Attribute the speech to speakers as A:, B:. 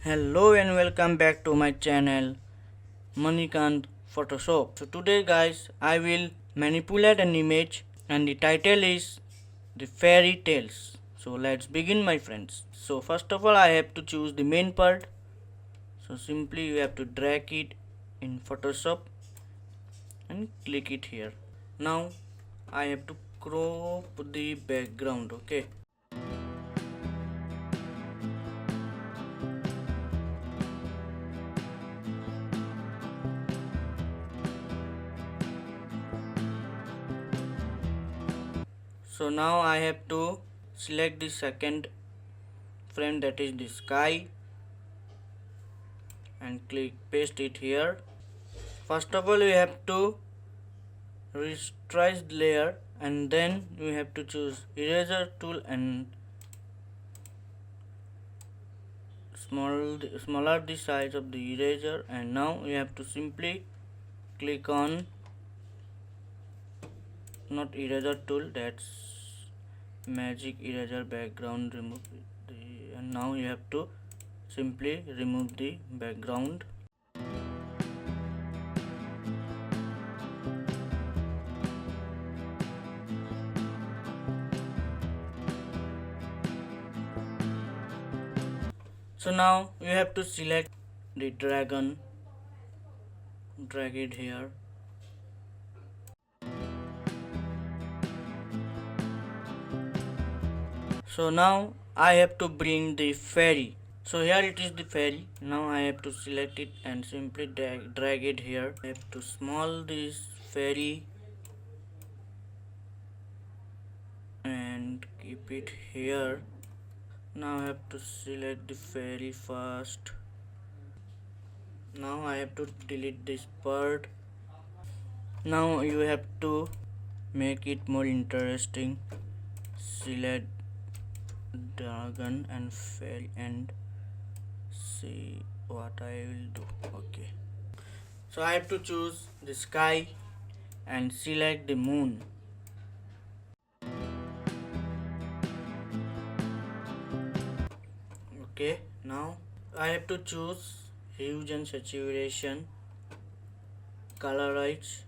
A: Hello and welcome back to my channel Manikant Photoshop. So today guys I will manipulate an image and the title is the fairy tales. So let's begin my friends. So first of all I have to choose the main part. So simply you have to drag it in Photoshop and click it here. Now I have to crop the background, okay. So now I have to select the second frame, that is the sky, and click paste it here. First of all we have to resize the layer and then we have to choose eraser tool and smaller the size of the eraser, and now we have to simply click on not eraser tool, that's magic eraser background, remove the, and now you have to simply remove the background. So now you have to select the dragon, drag it here. So now I have to bring the fairy. So here it is the fairy. Now I have to select it and simply drag it here. I have to small this fairy and keep it here. Now I have to select the fairy first. Now I have to delete this part. Now you have to make it more interesting. Select dragon and fairy and see what I will do. Okay, so I have to choose the sky and select the moon. Okay, now I have to choose hues and saturation, colorize,